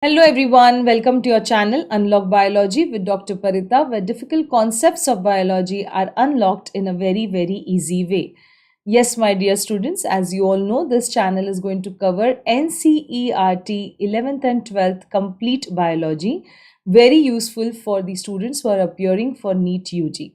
Hello everyone, welcome to your channel Unlock Biology with Dr. Parita, where difficult concepts of biology are unlocked in a very easy way. Yes, my dear students, as you all know, this channel is going to cover NCERT 11th and 12th complete biology, very useful for the students who are appearing for NEET UG.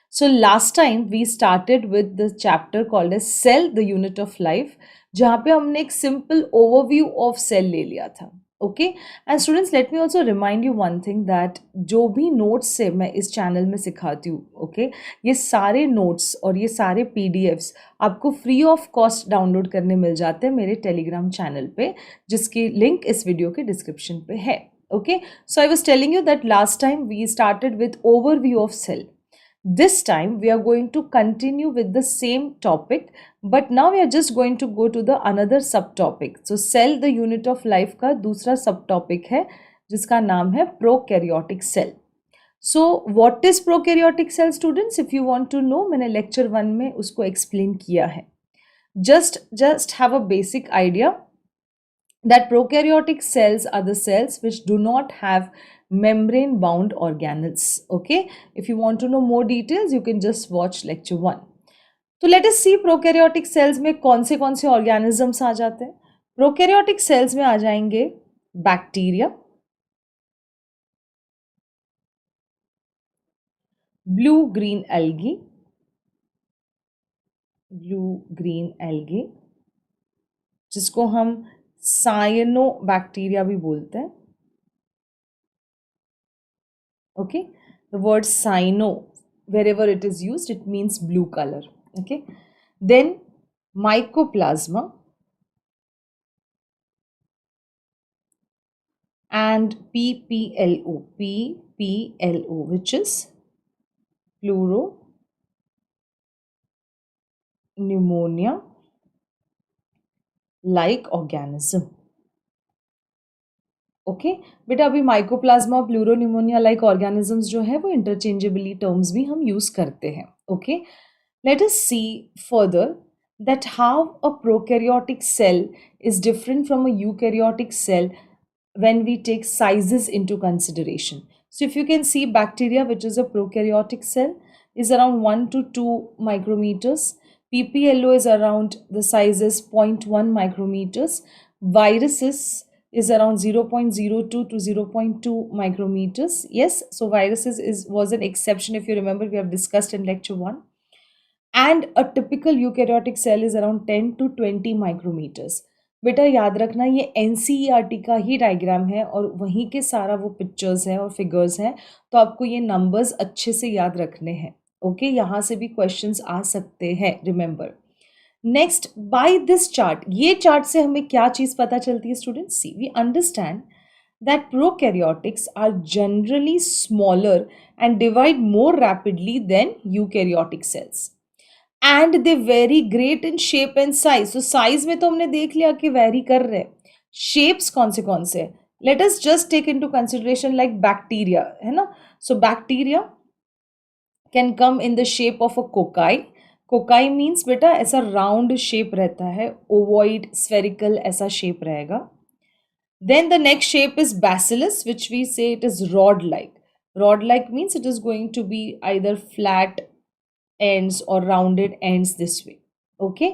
So last time we started with the chapter called as Cell, the Unit of Life, जहाँ पे हमने एक simple overview of cell ले लिया था. Okay and students let me also remind you one thing that जो भी notes से मैं इस चैनल में सिखाती हूँ ओके ये सारे नोट्स और ये सारे पीडीएफ्स आपको फ्री ऑफ कॉस्ट डाउनलोड करने मिल जाते हैं मेरे टेलीग्राम चैनल पे जिसकी लिंक इस वीडियो के डिस्क्रिप्शन पे है okay so I was telling you that last time we started with overview of cell. This time we are going to continue with the same topic, but now we are just going to go to the another subtopic. So cell the unit of life का दूसरा subtopic है जिसका नाम है prokaryotic cell. So what is prokaryotic cell students? If you want to know, मैंने lecture 1 में उसको explain किया है. Just have a basic idea that prokaryotic cells are the cells which do not have membrane bound organelles. Okay, if you want to know more details you can just watch lecture 1. तो let us see prokaryotic cells में कौन से organisms आ जाते हैं. prokaryotic cells में आ जाएंगे bacteria, blue green algae जिसको हम साइनोबैक्टीरिया भी बोलते हैं. Okay, the word cyano, wherever it is used, it means blue color. Okay, then mycoplasma and PPLO, which is pneumonia like organism. Okay बेटा अभी माइकोप्लाज्मा प्लूरोन्यूमोनिया लाइक ऑर्गेनिजम्स जो है वो इंटरचेंजेबली टर्म्स भी हम यूज करते हैं. Okay let us see further that how a prokaryotic cell is different from a eukaryotic cell when we take sizes into consideration. So if you can see bacteria, which is a prokaryotic cell, is around 1 to 2 micrometers. PPLO is around the size is 0.1 micrometers. Viruses is around 0.02 to 0.2 micrometers. Yes, so viruses was an exception. If you remember, we have discussed in lecture 1. And a typical eukaryotic cell is around 10 to 20 micrometers. बेटा याद रखना ये NCERT का ही diagram है और वहीं के सारा वो पिक्चर्स हैं और फिगर्स हैं, तो आपको ये नंबर्स अच्छे से याद रखने हैं. ओके यहाँ से भी क्वेश्चंस आ सकते हैं, remember. Next, by this chart, ये चार्ट से हमें क्या चीज पता चलती है students? See we understand that prokaryotics are generally smaller and divide more rapidly than eukaryotic cells. And they vary great in shape and size. So size में तो हमने देख लिया कि vary कर रहे हैं. Shapes कौन से? Let us just take into consideration like bacteria, है ना? So bacteria can come in the shape of a cocci. Cocci means बेटा ऐसा राउंड शेप रहता है, ओवॉइड स्फेरिकल ऐसा शेप रहेगा. Then the next shape is bacillus which we say it is rod like. Rod like means it is going to be either flat ends or rounded ends this way. Okay,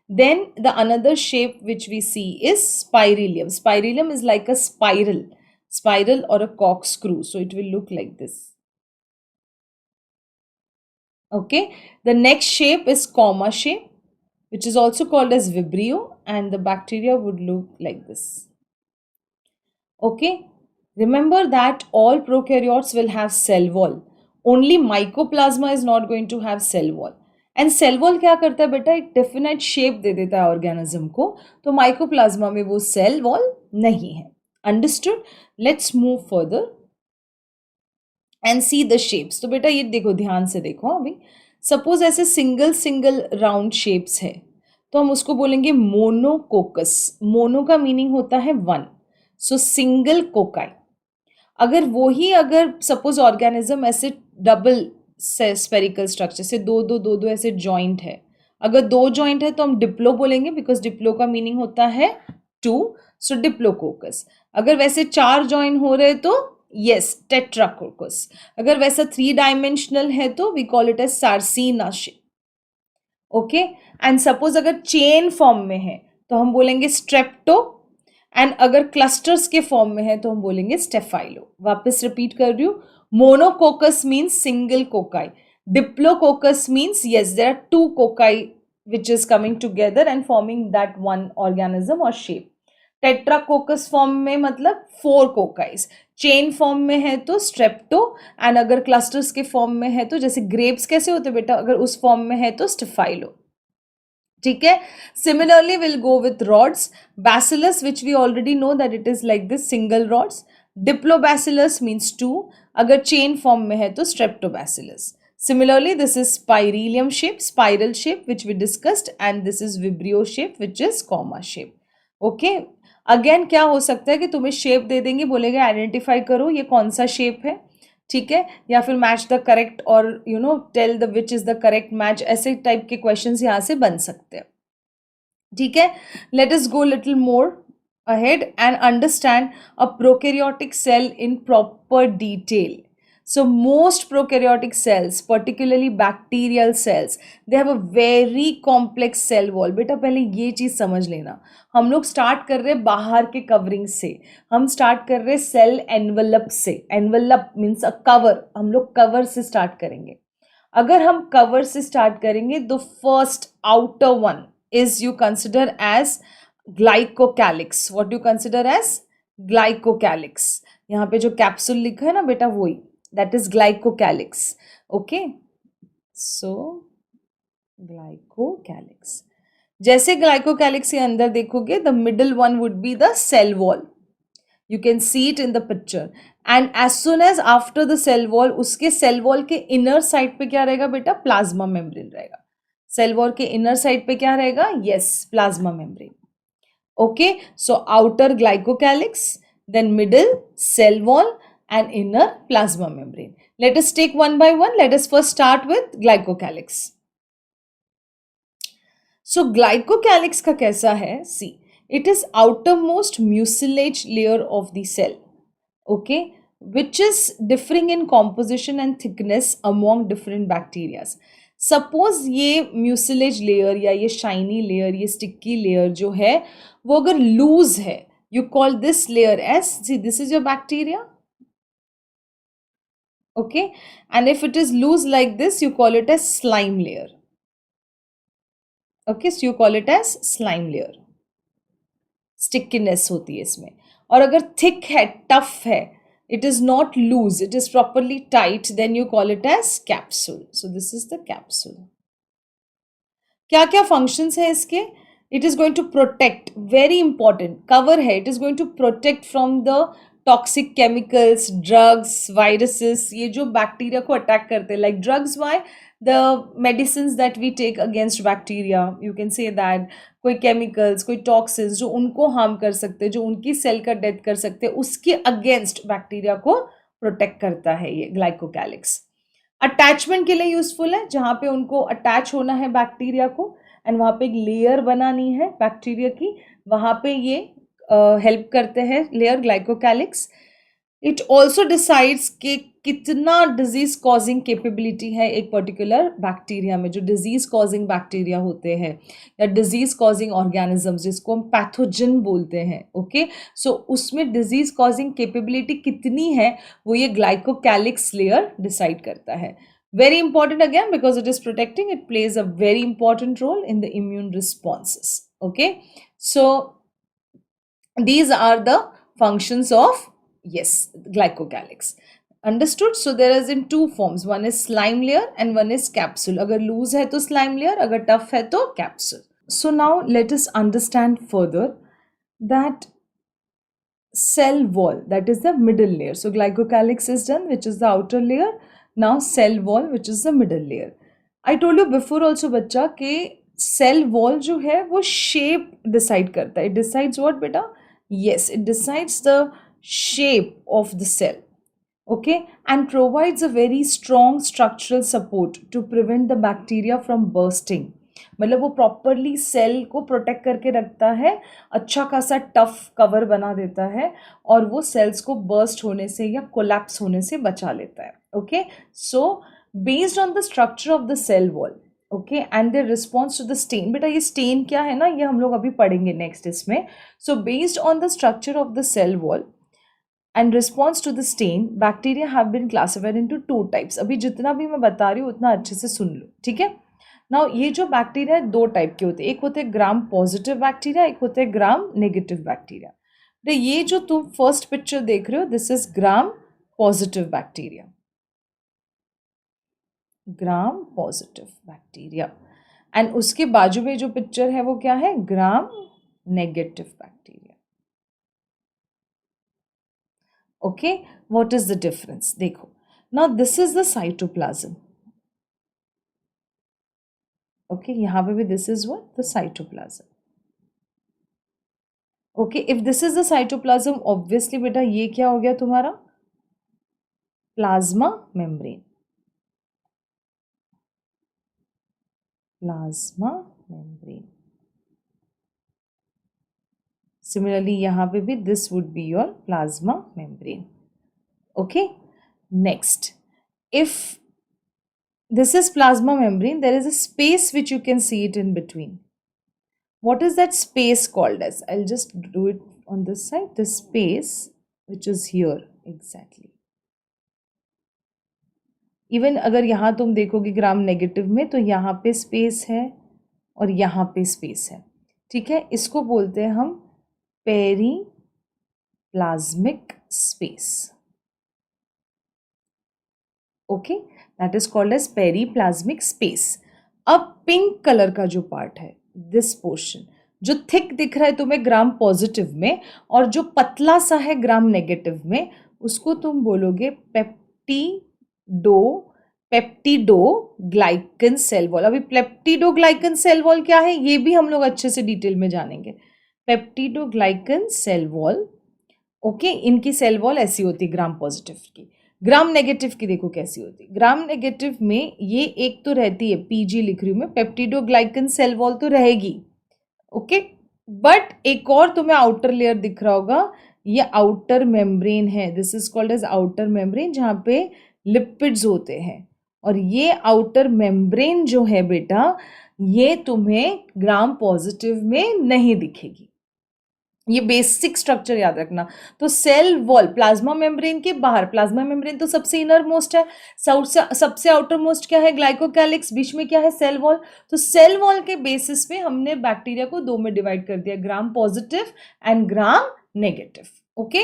then the another shape which we see is spirillum. Spirillum is like a spiral or a corkscrew, so it will look like this. Okay, the next shape is comma shape, which is also called as vibrio, and the bacteria would look like this. Okay, remember that all prokaryotes will have cell wall. Only mycoplasma is not going to have cell wall. And cell wall क्या करता है बेटा? एक definite shape दे देता है organism को. तो mycoplasma में वो सेल वॉल नहीं है. Understood? Let's move further and see the shapes. तो बेटा ये देखो, ध्यान से देखो. अभी सपोज ऐसे सिंगल राउंड शेप्स है तो हम उसको बोलेंगे मोनोकोकस. मोनो का मीनिंग होता है वन, सो सिंगल कोकाई. अगर सपोज ऑर्गेनिज्म ऐसे डबल स्फेरिकल स्ट्रक्चर से दो ऐसे जॉइंट है, अगर दो जॉइंट है तो हम डिप्लो बोलेंगे, बिकॉज डिप्लो का मीनिंग होता है 2, so Diplococcus. अगर वैसे 4 ज्वाइन हो रहे तो yes, Tetracoccus. अगर वैसा 3 डायमेंशनल है तो we call it as Sarcina shape. Okay, and suppose अगर चेन फॉर्म में है तो हम बोलेंगे स्ट्रेप्टो, एंड अगर क्लस्टर्स के फॉर्म में है तो हम बोलेंगे स्टेफाइलो. वापस रिपीट कर रही हूँ. Monococcus means single cocci. Diplococcus means yes there are 2 cocci which is coming together and forming that one organism or shape. Tetracoccus form में मतलब 4 कोकाइज. चेन फॉर्म में है तो स्ट्रेप्टो, एंड अगर क्लस्टर्स के फॉर्म में है तो जैसे ग्रेप्स कैसे होते बेटा, अगर उस फॉर्म में है तो स्टेफाइलो. ठीक है. Similarly will go with rods. Bacillus which we already know that it is like this single rods. Diplobacillus means 2, अगर चेन फॉर्म में है तो streptobacillus. Similarly, this is spirillum shape, spiral shape, which we discussed, and this is vibrio shape, which is comma shape. Okay. Again क्या हो सकता है कि तुम्हें शेप दे देंगे, बोलेंगे आइडेंटिफाई करो ये कौन सा शेप है. ठीक है, या फिर मैच द करेक्ट और you know tell the which is the correct match. ऐसे टाइप के क्वेश्चंस यहाँ से बन सकते हैं. ठीक है. Let us go little more ahead and understand a prokaryotic cell in proper detail. So most prokaryotic cells, particularly bacterial cells, they have a very complex cell wall. बेटा पहले ये चीज समझ लेना. हम लोग स्टार्ट कर रहे हैं बाहर के कवरिंग से. हम स्टार्ट कर रहे हैं सेल एनवलप से. एनवलप मीन्स अ कवर. हम लोग कवर से स्टार्ट करेंगे. अगर हम कवर से स्टार्ट करेंगे तो first outer one is you consider as glycocalyx. What you consider as glycocalyx. यहाँ पे जो कैप्सूल लिखा है ना बेटा वही, that is glycocalyx. Okay, so glycocalyx. जैसे glycocalyx के अंदर देखोगे the middle one would be the cell wall. You can see it in the picture. And as soon as after the cell wall, उसके cell wall के inner side पे क्या रहेगा बेटा, plasma membrane रहेगा. cell wall के inner side पे क्या रहेगा, yes, plasma membrane. Okay, so outer glycocalyx, then middle cell wall, and inner plasma membrane. Let us take one by one. Let us first start with glycocalyx. So glycocalyx का कैसा है? See, it is outermost mucilage layer of the cell, okay, which is differing in composition and thickness among different bacteria. Suppose ये mucilage layer या ये shiny layer, ये sticky layer जो है वो अगर loose है, you call this layer as, see this is your bacteria. Okay, and if it is loose like this you call it as slime layer. Okay, so you call it as slime layer. Stickiness होती है इसमें. और अगर thick है, tough है, it is not loose, it is properly tight, then you call it as capsule. So this is the capsule. क्या क्या functions है इसके? It is going to protect, very important, cover है, it is going to protect from the toxic chemicals, drugs, viruses, ये जो bacteria को attack करते हैं. Like drugs, why the medicine that we take against bacteria, you can say that कोई chemicals, कोई toxins जो उनको हार्म कर सकते हैं, जो उनकी सेल का डेथ कर सकते हैं, उसके अगेंस्ट बैक्टीरिया को प्रोटेक्ट करता है ये ग्लाइकोकैलिक्स. अटैचमेंट के लिए यूजफुल है, जहाँ पे उनको अटैच होना है बैक्टीरिया को एंड वहाँ पे एक लेयर बनानी है बैक्टीरिया की, वहाँ पे ये हेल्प करते हैं layer glycocalyx. It also decides कि कितना डिजीज कॉजिंग कैपेबिलिटी है एक पर्टिकुलर बैक्टीरिया में. जो डिजीज कॉजिंग बैक्टीरिया होते हैं या डिजीज कॉजिंग ऑर्गेनिजम्स जिसको हम पैथोजन बोलते हैं. ओके, सो उसमें डिजीज कॉजिंग कैपेबिलिटी कितनी है वो ये ग्लाइकोकैलिक्स लेयर डिसाइड करता है. Very important again because it is protecting, it plays a very important role in the immune responses. Okay, so these are the functions of, yes, glycocalyx. Understood? So there is in two forms, one is slime layer and one is capsule. अगर loose है तो slime layer, अगर tough है तो capsule. So now let us understand further that cell wall, that is the middle layer. So glycocalyx is done, which is the outer layer. Now cell wall, which is the middle layer. I told you before also बच्चा कि cell wall जो है वो shape decide करता है. It decides what बेटा? Yes, it decides the shape of the cell. Okay, and provides a very strong structural support to prevent the bacteria from bursting. मतलब वो प्रॉपरली सेल को protect करके रखता है, अच्छा खासा टफ कवर बना देता है और वो सेल्स को बर्स्ट होने से या कोलैप्स होने से बचा लेता है. Okay, so based on the structure of the cell wall, okay, and the response to the stain. बेटा ये स्टेन क्या है ना, ये हम लोग अभी पढ़ेंगे नेक्स्ट इसमें. So based on the structure of the cell wall and response to the stain, bacteria have been classified into two types. अभी जितना भी मैं बता रही हूँ उतना अच्छे से सुन लो, ठीक है. नाउ ये जो बैक्टीरिया है दो टाइप के होते हैं, एक होते हैं ग्राम पॉजिटिव बैक्टीरिया, एक होते हैं ग्राम नेगेटिव बैक्टीरिया. तो ये जो तुम फर्स्ट पिक्चर देख रहे हो, this is gram positive bacteria, gram positive bacteria. And उसके बाजू में जो पिक्चर है वो क्या है, gram negative bacteria. Okay, what is the difference? देखो, now this is the cytoplasm. Okay, यहाँ पे भी this is what? The cytoplasm. Okay, if this is the cytoplasm, obviously बेटा ये क्या हो गया तुम्हारा, plasma membrane. Plasma membrane. Similarly, यहाँ पे भी this would be your plasma membrane. Okay, next, if this is plasma membrane, there is a space which you can see it in between. What is that space called as? I'll just do it on this side. The space which is here exactly. Even अगर यहाँ तुम देखोगे gram negative में तो यहाँ पे space है और यहाँ पे स्पेस है, ठीक है. इसको बोलते हैं हम periplasmic space. Okay, that is called as periplasmic space. अब पिंक कलर का जो पार्ट है, दिस पोर्शन जो थिक दिख रहा है तुम्हें ग्राम पॉजिटिव में और जो पतला सा है ग्राम नेगेटिव में, उसको तुम बोलोगे पेप्टिडोग्लाइकन सेल वॉल. अभी पेप्टिडोग्लाइकन सेल वॉल क्या है ये भी हम लोग अच्छे से डिटेल में जानेंगे. पेप्टिडोग्लाइकन सेल वॉल, ओके, इनकी सेल वॉल ऐसी होती है ग्राम पॉजिटिव की. ग्राम नेगेटिव की देखो कैसी होती है. ग्राम नेगेटिव में ये एक तो रहती है, पीजी लिख रही हूँ मैं, पेप्टिडोग्लाइकन सेल वॉल तो रहेगी, ओके, बट एक और तुम्हें आउटर लेयर दिख रहा होगा, ये आउटर मेम्ब्रेन है. This is called as outer membrane, जहाँ पे लिपिड्स होते हैं. और ये आउटर मेम्ब्रेन जो है बेटा, ये तुम्हें ग्राम पॉजिटिव में नहीं दिखेगी. ये बेसिक स्ट्रक्चर याद रखना. तो सेल वॉल प्लाज्मा मेम्ब्रेन के बाहर, प्लाज्मा मेम्ब्रेन तो सबसे इनर मोस्ट है, सबसे आउटर मोस्ट क्या है, ग्लाइकोकैलिक्स, बीच में क्या है, सेल वॉल. तो सेल वॉल के बेसिस पे हमने बैक्टीरिया को दो में डिवाइड कर दिया, ग्राम positive and gram negative. Okay,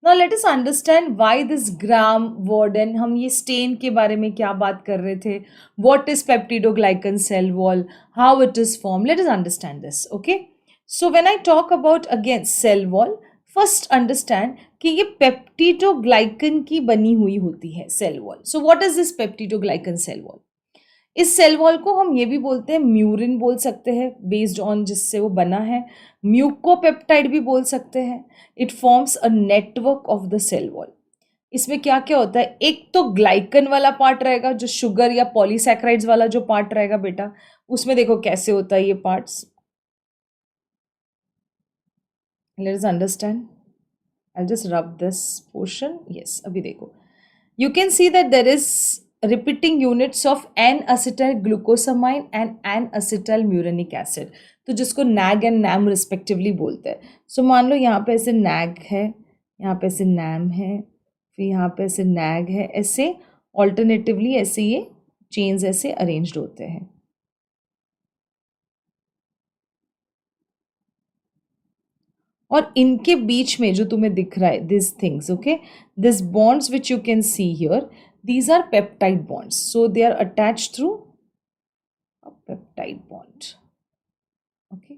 now let us understand why this gram word. And हम ये स्टेन के बारे में क्या बात कर रहे थे, what is peptidoglycan cell wall, how it is form. Let us understand this. Okay, so when I talk about again cell wall, first understand कि ये पेप्टिडोग्लाइकन की बनी हुई होती है cell wall. so what is this peptidoglycan cell wall? इस cell wall को हम ये भी बोलते हैं, म्यूरिन बोल सकते हैं बेस्ड ऑन जिससे वो बना है, म्यूकोपेप्टाइड भी बोल सकते हैं. It forms a network of the cell wall. इसमें क्या क्या होता है, एक तो ग्लाइकन वाला पार्ट रहेगा, जो शुगर या पॉलीसैकेराइड्स वाला जो पार्ट रहेगा बेटा, उसमें देखो कैसे होता है ये parts. Let us understand. I'll just rub this portion. Yes, अभी देखो. You can see that there is repeating units of N-acetyl glucosamine and N-acetyl muronic acid. तो जिसको NAG and NAM respectively बोलते हैं. So मान लो यहाँ पे ऐसे NAG है, यहाँ पे ऐसे NAM है, फिर यहाँ पे ऐसे NAG है, ऐसे alternatively ऐसे ये chains ऐसे arranged होते हैं. और इनके बीच में जो तुम्हें दिख रहा है, this things, okay, this bonds which you can see here, these are peptide bonds. So they are attached through a peptide bond. Okay,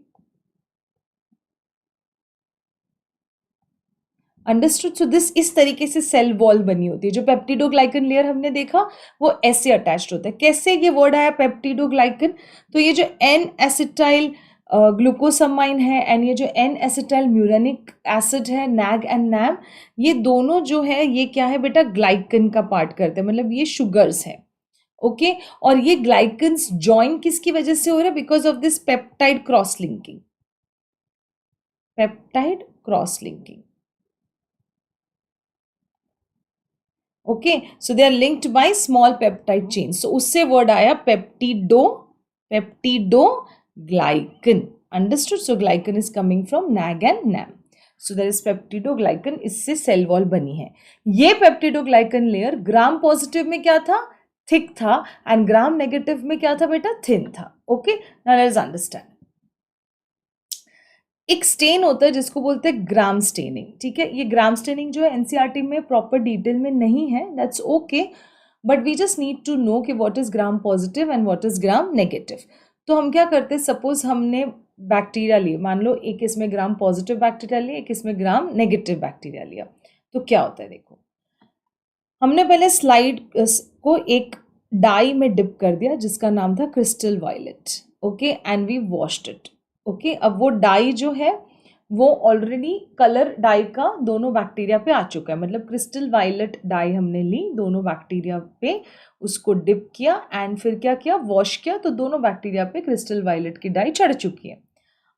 understood. So this इस तरीके से सेल वॉल बनी होती है. जो पेप्टिडोग्लाइकन लेयर हमने देखा वो ऐसे अटैच्ड होता है. कैसे ये वर्ड आया पेप्टिडोग्लाइकन? तो ये जो एन एसिटाइल ग्लूकोसामाइन है एंड ये जो एन एसिटाइल म्यूरेनिक एसिड है, नैग एंड नैम, ये दोनों जो है ये क्या है बेटा, ग्लाइकन का पार्ट करते हैं, मतलब ये शुगर्स है. ओके और ये ग्लाइकन्स ज्वाइन किसकी वजह से हो रहा है? Because of this peptide cross linking, peptide cross linking. Okay so they are linked by small peptide chain, so उससे वर्ड आया peptido, peptidoglycan. Understood? So glycan is coming from NAG and NAM, so there is peptidoglycan, इससे cell wall बनी है। ये peptidoglycan layer gram positive में क्या था? Thick था, एंड ग्राम नेगेटिव में क्या था बेटा? थिन था। Okay now let's understand. एक स्टेन होता है जिसको बोलते हैं ग्राम स्टेनिंग, ठीक है? ये ग्राम स्टेनिंग जो है एनसीईआरटी में प्रॉपर डिटेल में नहीं है, that's okay, but we just need to know कि what is gram positive and what is gram negative. तो हम क्या करते हैं, सपोज हमने बैक्टीरिया लिए, मान लो एक इसमें ग्राम पॉजिटिव बैक्टीरिया लिया, एक इसमें ग्राम नेगेटिव बैक्टीरिया लिया, तो क्या होता है देखो, हमने पहले स्लाइड को एक डाई में डिप कर दिया जिसका नाम था crystal violet, okay, and we washed it. Okay अब वो डाई जो है वो ऑलरेडी कलर डाई का दोनों बैक्टीरिया पे आ चुका है, मतलब क्रिस्टल वायलेट डाई हमने ली दोनों बैक्टीरिया पे, उसको डिप किया एंड फिर क्या किया, वॉश किया, तो दोनों बैक्टीरिया पे क्रिस्टल वायलेट की डाई चढ़ चुकी है।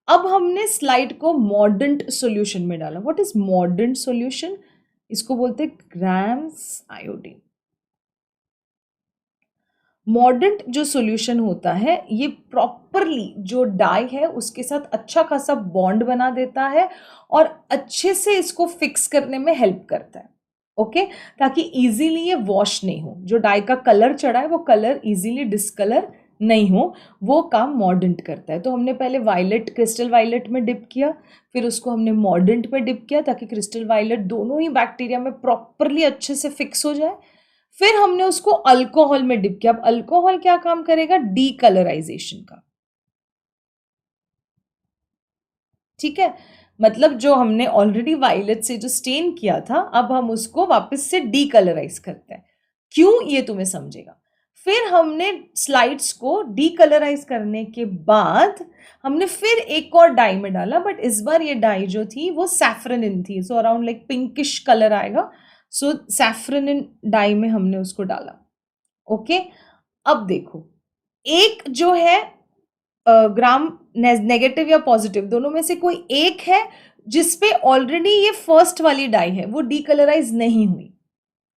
अब हमने स्लाइड को मॉर्डेंट सॉल्यूशन में डाला। What is mordant solution? इसको बोलते हैं ग्राम्स आयोडीन। मॉर्डेंट जो सॉल्यूशन होता है ये प्रॉपरली जो डाई है उसके साथ अच्छा खासा बॉन्ड बना देता है और अच्छे से इसको फिक्स करने में हेल्प करता है, ओके, ताकि इजीली ये वॉश नहीं हो, जो डाई का कलर चढ़ा है वो कलर इजीली डिस्कलर नहीं हो, वो काम मॉर्डेंट करता है। तो हमने पहले वायलेट, क्रिस्टल वायलेट में डिप किया, फिर उसको हमने मॉर्डेंट में डिप किया ताकि क्रिस्टल वायलेट दोनों ही बैक्टीरिया में प्रॉपरली अच्छे से फिक्स हो जाए। फिर हमने उसको अल्कोहल में डिप किया। अब अल्कोहल क्या काम करेगा? डीकलराइजेशन का, ठीक है, मतलब जो हमने ऑलरेडी वायलेट से जो स्टेन किया था अब हम उसको वापस से डीकलराइज करते हैं। क्यों, ये तुम्हें समझेगा। फिर हमने स्लाइड्स को डीकलराइज करने के बाद हमने फिर एक और डाई में डाला, बट इस बार ये डाई जो थी वो सैफ्रनिन थी, so around like pinkish colour आएगा, सो सैफ्रनिन डाई में हमने उसको डाला। ओके अब देखो, एक जो है ग्राम नेगेटिव या पॉजिटिव दोनों में से कोई एक है जिसपे ऑलरेडी ये फर्स्ट वाली डाई है वो डीकलराइज नहीं हुई,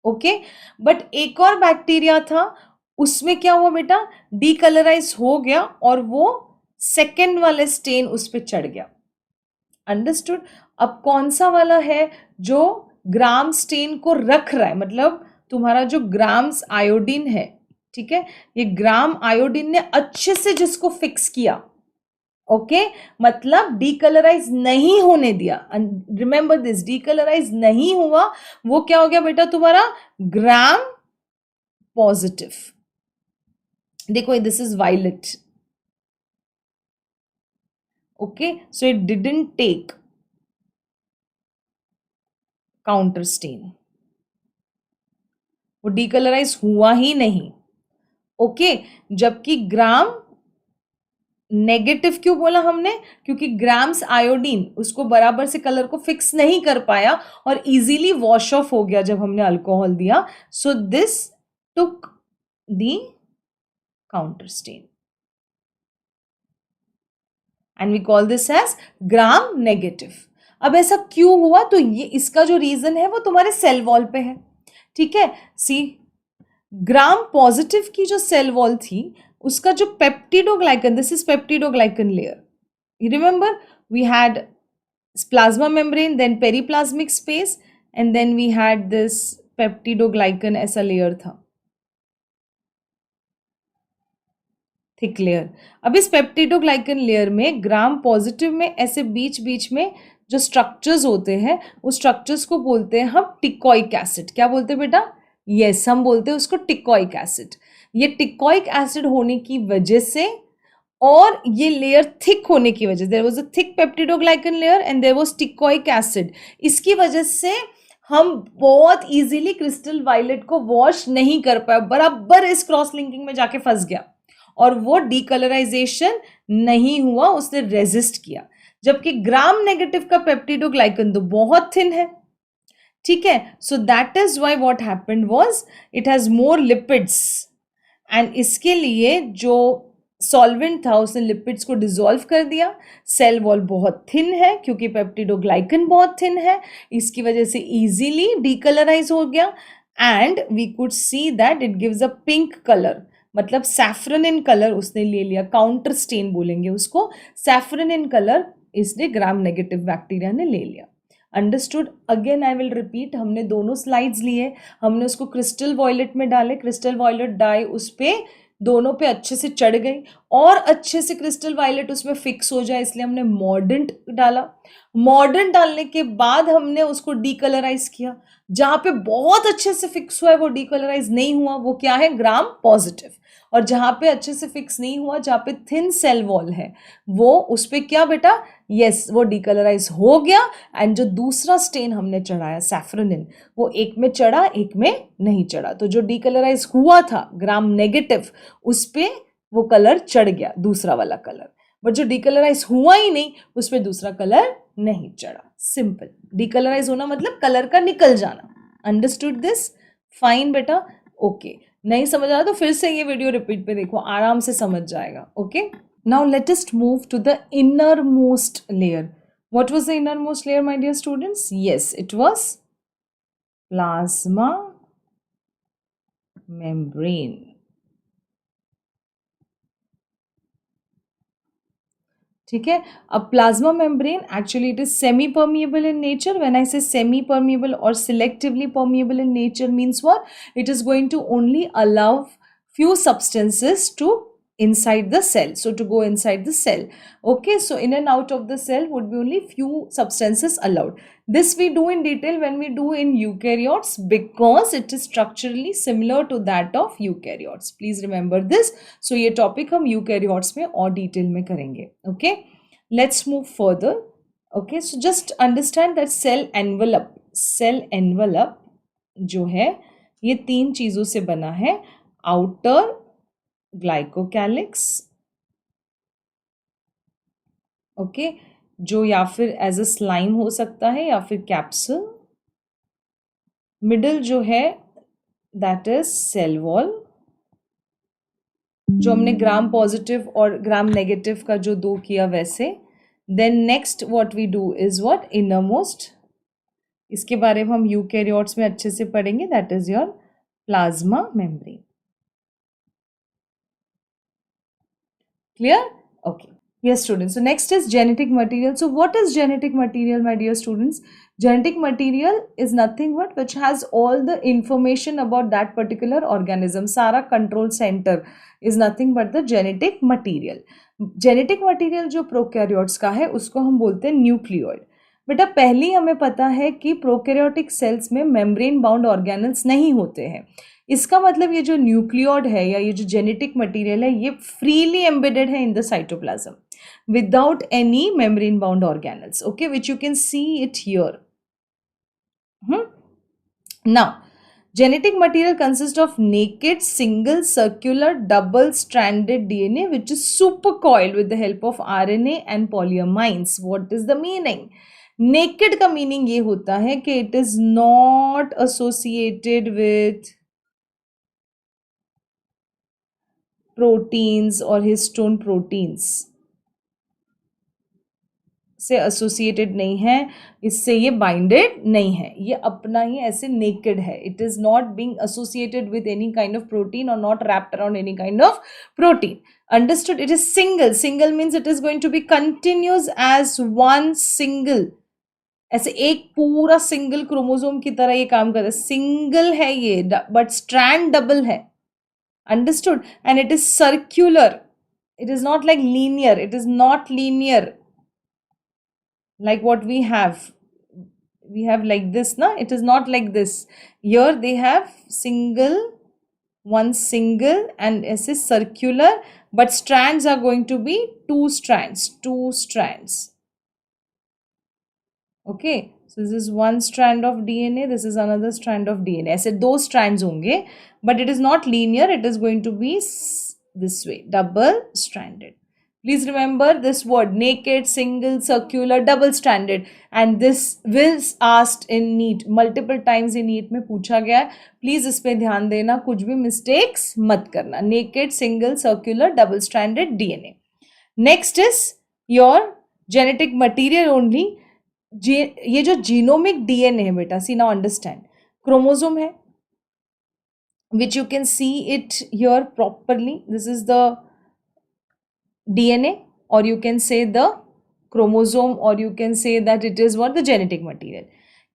ओके, बट एक और बैक्टीरिया था उसमें क्या हुआ बेटा, डीकलराइज हो गया और वो सेकेंड वाले स्टेन उस पर चढ़ गया। अंडरस्टूड? अब कौन सा वाला है जो ग्राम स्टेन को रख रहा है, मतलब तुम्हारा जो ग्राम्स आयोडीन है, ठीक है, ये ग्राम आयोडीन ने अच्छे से जिसको फिक्स किया, ओके, मतलब डीकलराइज नहीं होने दिया। रिमेंबर दिस, डीकलराइज नहीं हुआ, वो क्या हो गया बेटा तुम्हारा ग्राम पॉजिटिव। देखो this is violet, okay, so it didn't take counter stain, वो डीकलराइज हुआ ही नहीं, ओके, जबकि ग्राम नेगेटिव क्यों बोला हमने, क्योंकि ग्राम्स आयोडीन उसको बराबर से कलर को फिक्स नहीं कर पाया और इजीली वॉश ऑफ हो गया जब हमने अल्कोहल दिया, so this took the counter stain and we call this as gram negative. अब ऐसा क्यों हुआ, तो ये इसका जो रीजन है वो तुम्हारे सेल वॉल पे है, ठीक है। सी ग्राम पॉजिटिव की जो सेल वॉल थी उसका जो peptidoglycan, this is peptidoglycan layer, you remember we had plasma membrane, then periplasmic space, and then we had this peptidoglycan ऐसा लेयर था, थिक लेयर। अब इस पेप्टिडोग्लाइकन लेयर में ग्राम पॉजिटिव में ऐसे बीच बीच में जो स्ट्रक्चर्स होते हैं उस स्ट्रक्चर्स को बोलते हैं हम टिकॉइक एसिड। क्या बोलते हैं बेटा? यस, हम बोलते हैं उसको टिकॉइक एसिड। ये टिकॉइक एसिड होने की वजह से और ये लेयर थिक होने की वजह से, there was a thick peptidoglycan layer and there was teichoic acid, इसकी वजह से हम बहुत इजीली क्रिस्टल वायलेट को वॉश नहीं कर पाए, बराबर इस क्रॉस लिंकिंग में जाके फंस गया और वो डीकलराइजेशन नहीं हुआ, उसने रेजिस्ट किया। जबकि ग्राम नेगेटिव का पेप्टिडोग्लाइकन तो बहुत थिन है, ठीक है, so that is why what happened was it has more lipids and इसके लिए जो सॉल्वेंट था उसने लिपिड्स को डिसॉल्व कर दिया. सेल वॉल बहुत थिन है क्योंकि पेप्टिडोग्लाइकन बहुत थिन है, इसकी वजह से इजीली डीकलराइज हो गया. And we could see that it gives a pink colour, मतलब सैफरन इन कलर उसने ले लिया, काउंटर स्टेन बोलेंगे उसको. सैफरन इन कलर इसने ग्राम नेगेटिव बैक्टीरिया ने ले लिया. Understood. Again I will repeat, हमने दोनों स्लाइड्स लिए, हमने उसको क्रिस्टल वॉयलेट में डाले, क्रिस्टल वॉयलेट डाई उस पर दोनों पे अच्छे से चढ़ गई और अच्छे से क्रिस्टल वायलेट उसमें फिक्स हो जाए इसलिए हमने मॉर्डेंट डाला. मॉर्डेंट डालने के बाद हमने उसको डीकलराइज किया. जहां पे बहुत अच्छे से फिक्स हुआ है वो डीकलराइज नहीं हुआ, वो क्या है, ग्राम पॉजिटिव. और जहां पे अच्छे से फिक्स नहीं हुआ, जहां पे थिन सेल वॉल है, वो उस पे क्या बेटा, यस वो डीकलराइज हो गया. एंड जो दूसरा स्टेन हमने चढ़ाया सैफ्रोनिन, वो एक में चढ़ा एक में नहीं चढ़ा. तो जो डीकलराइज हुआ था ग्राम नेगेटिव, उस पे वो कलर चढ़ गया, दूसरा वाला कलर. बट जो डीकलराइज हुआ ही नहीं, उस पे दूसरा कलर नहीं चढ़ा. सिंपल. डीकलराइज होना मतलब कलर का निकल जाना. Understood this? फाइन बेटा. ओके. नहीं समझ आ रहा तो फिर से ये वीडियो रिपीट पे देखो, आराम से समझ जाएगा. Okay. Now let us move to the innermost layer. What was the innermost layer, my dear students? Yes, it was plasma membrane. ठीक है. अब plasma membrane actually it is semi permeable in nature. When I say semi permeable or selectively permeable in nature means what? It is going to only allow few substances to inside the cell, so to go inside the cell. Okay, so in and out of the cell would be only few substances allowed. This we do in detail when we do in eukaryotes because it is structurally similar to that of eukaryotes. Please remember this. So ये topic हम eukaryotes में और detail में करेंगे. Okay, let's move further. Okay, so just understand that cell envelope जो है ये तीन चीजों से बना है. outer ग्लाइकोकैलिक्स, ओके, जो या फिर एज अ स्लाइम हो सकता है या फिर कैप्सूल. मिडल जो है दैट इज सेल वॉल, जो हमने ग्राम पॉजिटिव और ग्राम नेगेटिव का जो दो किया वैसे. Then next what we do is what, innermost. इसके बारे में हम यूकैरियोट्स में अच्छे से पढ़ेंगे. That is your plasma membrane. Clear? Okay. Yes, students. So next is genetic material. So what is genetic material, my dear students? Genetic material is nothing but which has all the information about that particular organism. Sara control center is nothing but the genetic material. Genetic material जो prokaryotes का है उसको हम बोलते हैं nucleoid. बेटा पहले ही हमें पता है कि प्रोकैरियोटिक सेल्स में मेम्ब्रेन बाउंड ऑर्गेनल्स नहीं होते हैं. इसका मतलब ये जो न्यूक्लियोड है या ये जो जेनेटिक मटेरियल है ये फ्रीली एम्बेडेड है in the cytoplasm without any membrane bound organelles. Okay, which you can see it here. Now genetic material consists of naked single circular double stranded DNA which is supercoiled with the help of RNA and polyamines. What is the meaning? Naked का meaning ये होता है कि it is not associated with proteins और histone proteins से associated नहीं है, इससे ये बाइंडेड नहीं है, ये अपना ही ऐसे नेकेड है. It is not being associated with any kind of protein और not wrapped around any kind of protein. Understood? It is single. Single means it is going to be continuous as one single, ऐसे एक पूरा single chromosome की तरह ये काम करता है. सिंगल है ये बट स्ट्रैंड डबल है. Understood? And it is circular. It is not like linear. It is not linear like what we have. We have like this, na? It is not like this. Here they have single, one single, and it is circular, but strands are going to be two strands. Okay, so this is one strand of DNA, this is another strand of DNA. ऐसे दो strands होंगे, but it is not linear. It is going to be this way, double stranded. Please remember this word, naked, single, circular, double stranded, and this was asked in NEET multiple times. in NEET में पूछा गया है, please इस पे ध्यान देना, कुछ भी मिस्टेक्स मत करना. Naked, single, circular, double stranded DNA. Next is your genetic material only. ये जो जीनोमिक डीएनए है बेटा, सी नाउ अंडरस्टैंड, क्रोमोसोम है which you can see it here properly. This is the DNA, or you can say the chromosome, or you can say that it is what, the genetic material.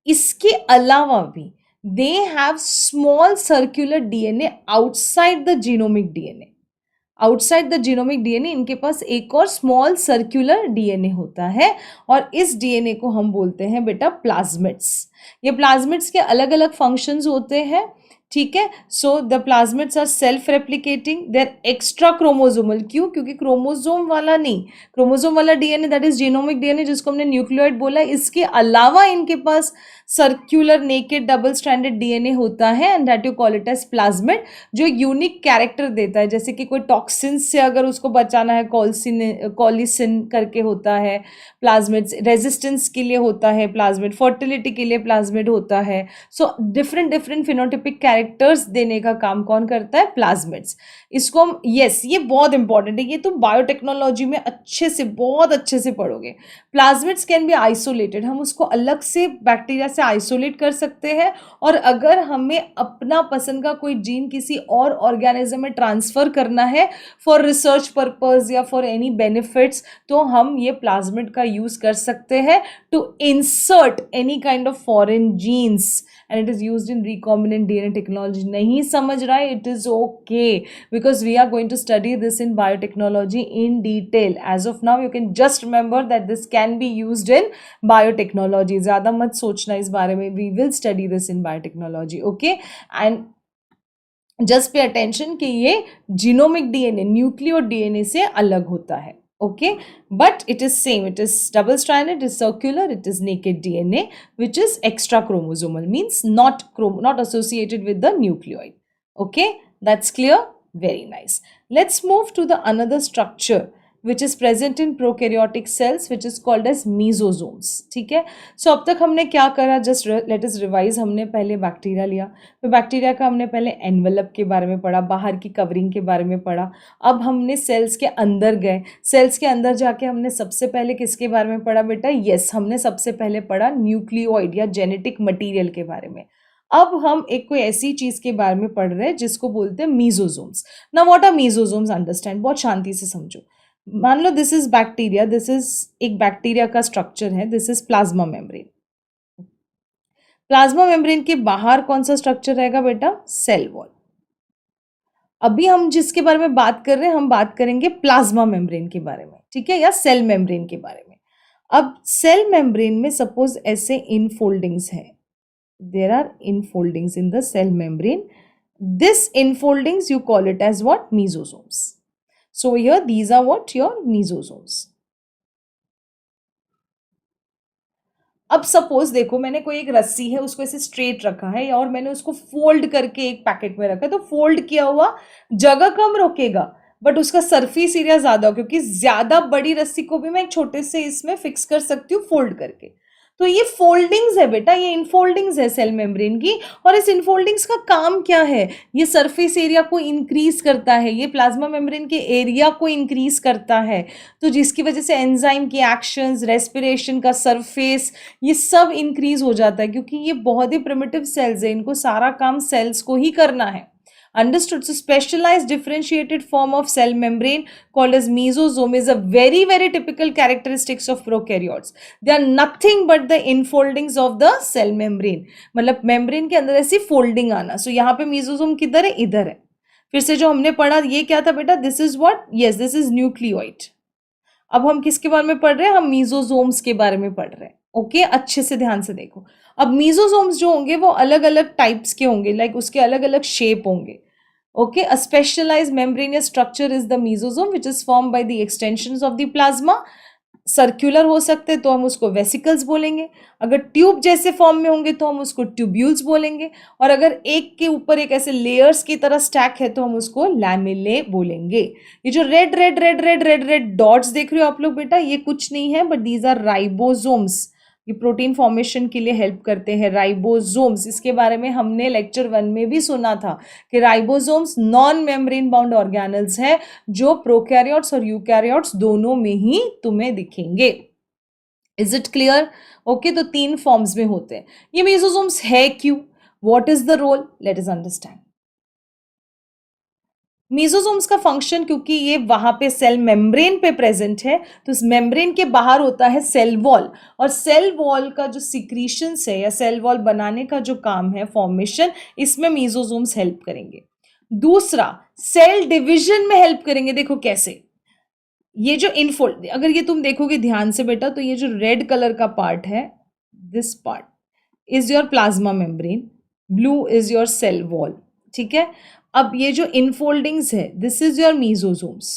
इसके अलावा भी they have small circular DNA outside the genomic DNA. Outside the genomic DNA इनके पास एक और small circular DNA होता है, और इस डीएनए को हम बोलते हैं बेटा प्लाज्मिड्स. ये प्लाज्मिड्स के अलग अलग फंक्शंस होते हैं, ठीक है. So the plasmids are self replicating, they are extra chromosomal. क्यों? क्योंकि क्रोमोसोम वाला नहीं, क्रोमोसोम वाला DNA that is genomic DNA जिसको हमने न्यूक्लियोइड बोला, इसके अलावा इनके पास circular naked double stranded DNA होता है, and that you call it as plasmid, जो यूनिक कैरेक्टर देता है. जैसे कि कोई टॉक्सिन से अगर उसको बचाना है, कॉलिसिन करके होता है प्लाज्मिड्स, रेजिस्टेंस के लिए होता है प्लाज्मिड, फर्टिलिटी के लिए प्लाज्मिड होता है. So different different phenotypic characters देने का काम कौन करता है? प्लाज्मिड्स. इसको हम, यस ये बहुत इंपॉर्टेंट है, ये तुम बायोटेक्नोलॉजी में अच्छे से, बहुत अच्छे से पढ़ोगे. प्लाज्मिड्स कैन बी आइसोलेटेड, हम उसको अलग से बैक्टीरिया से आइसोलेट कर सकते हैं, और अगर हमें अपना पसंद का कोई जीन किसी और ऑर्गेनिज्म में ट्रांसफर करना है फॉर रिसर्च पर्पस या फॉर एनी बेनिफिट्स, तो हम ये प्लाज्मिड का यूज कर सकते हैं to insert any kind of foreign genes, and it is used in recombinant DNA technology. नहीं समझ रहा है, it is okay, because we are going to study this in biotechnology in detail. As of now you can just remember that this can be used in biotechnology. ज़्यादा मत सोचना इस बारे में, we will study this in biotechnology, okay. And just pay attention कि ये genomic DNA, nucleo DNA से अलग होता है, okay, but it is same, it is double stranded, it is circular, it is naked DNA which is extra chromosomal, means not associated with the nucleoid. Okay, that's clear? Very nice. Let's move to the another structure which is present in prokaryotic cells which is called as mesosomes. ठीक है. सो अब तक हमने क्या करा, just let us revise. हमने पहले bacteria लिया, फिर बैक्टीरिया का हमने पहले एनवेलप के बारे में पढ़ा, बाहर की कवरिंग के बारे में पढ़ा. अब हमने सेल्स के अंदर गए, सेल्स के अंदर जाके हमने सबसे पहले किसके बारे में पढ़ा बेटा? यस, हमने सबसे पहले पढ़ा न्यूक्लियोइड या जेनेटिक मटीरियल के बारे में. अब हम एक कोई ऐसी चीज के बारे में पढ़ रहे हैं जिसको बोलते हैं mesosomes. Now what are mesosomes? Understand, बहुत शांति से समझो. मान लो this is bacteria, this is एक बैक्टीरिया का स्ट्रक्चर है, this is plasma membrane. Plasma membrane के बाहर कौन सा स्ट्रक्चर रहेगा बेटा? Cell wall. अभी हम जिसके बारे में बात कर रहे हैं, हम बात करेंगे प्लाज्मा मेम्ब्रेन के बारे में, ठीक है, या सेल मेम्ब्रेन के बारे में. अब सेल मेम्ब्रेन में सपोज ऐसे इनफोल्डिंग्स है, there are infoldings in the cell membrane. This infoldings you call it as what? Mesosomes. So here these are what? Your mesosomes. अब सपोज देखो, मैंने कोई एक रस्सी है, उसको ऐसे स्ट्रेट रखा है, और मैंने उसको फोल्ड करके एक पैकेट में रखा है, तो फोल्ड किया हुआ जगह कम रोकेगा, बट उसका सरफेस एरिया ज्यादा हो, क्योंकि ज्यादा बड़ी रस्सी को भी मैं एक छोटे से इसमें फिक्स कर सकती हूँ फोल्ड करके. तो ये फोल्डिंग्स है बेटा, ये इनफोल्डिंग्स है सेल मेम्ब्रेन की. और इस इनफोल्डिंग्स का काम क्या है? ये सरफेस एरिया को इंक्रीज करता है, ये प्लाज्मा मेम्ब्रेन के एरिया को इंक्रीज करता है, तो जिसकी वजह से एंजाइम की एक्शंस, रेस्पिरेशन का सरफेस, ये सब इंक्रीज हो जाता है, क्योंकि ये बहुत ही प्रिमिटिव सेल्स है, इनको सारा काम सेल्स को ही करना है. Understood? So specialized differentiated form of cell membrane called as mesosome is a very very typical characteristics of prokaryotes. They are nothing but the infoldings of the cell membrane. मतलब membrane के अंदर ऐसी folding आना. So यहाँ पे mesosome किधर है? इधर है. फिर से जो हमने पढ़ा ये क्या था बेटा? This is what? Yes, this is nucleoid. अब हम किसके बारे में पढ़ रहे हैं? हम mesosomes के बारे में पढ़ रहे हैं. ओके, अच्छे से ध्यान से देखो. अब mesosomes जो होंगे वो अलग अलग टाइप्स के होंगे, लाइक उसके अलग अलग शेप होंगे. Okay, a specialized membranous structure is the mesosome which is formed by the extensions of the plasma. Circular हो सकते तो हम उसको वेसिकल्स बोलेंगे, अगर ट्यूब जैसे फॉर्म में होंगे तो हम उसको ट्यूब्यूल्स बोलेंगे, और अगर एक के ऊपर एक ऐसे लेयर्स की तरह स्टैक है तो हम उसको लैमेले बोलेंगे। ये जो red red red red red red dots देख रहे हो आप लोग बेटा, ये कुछ नहीं है बट दीज आर राइबोसोम्स। ये प्रोटीन फॉर्मेशन के लिए हेल्प करते हैं, राइबोसोम्स। इसके बारे में हमने लेक्चर 1 में भी सुना था कि ribosomes non membrane bound organelles है जो प्रोकैरियोट्स और यूकैरियोट्स दोनों में ही तुम्हें दिखेंगे। Is it clear? ओके, तो 3 फॉर्म्स में होते हैं। ये मेसोसोम्स है क्यों? What is the role? Let us understand. Mesosomes का फंक्शन, क्योंकि ये वहां पे सेल मेम्ब्रेन पे प्रेजेंट है, तो इस मेम्ब्रेन के बाहर होता है सेल वॉल, और सेल वॉल का जो सिक्रीशंस है या सेल वॉल बनाने का जो काम है, फॉर्मेशन, इसमें मेसोसोम्स हेल्प करेंगे। दूसरा, सेल डिवीजन में हेल्प करेंगे। देखो कैसे, ये जो इनफोल्ड, अगर ये तुम देखोगे ध्यान से बेटा, तो ये जो रेड कलर का पार्ट है, this part is your plasma membrane, blue is your cell wall, ठीक है। अब ये जो इनफोल्डिंग्स है, दिस इज योर मीजोसोम्स।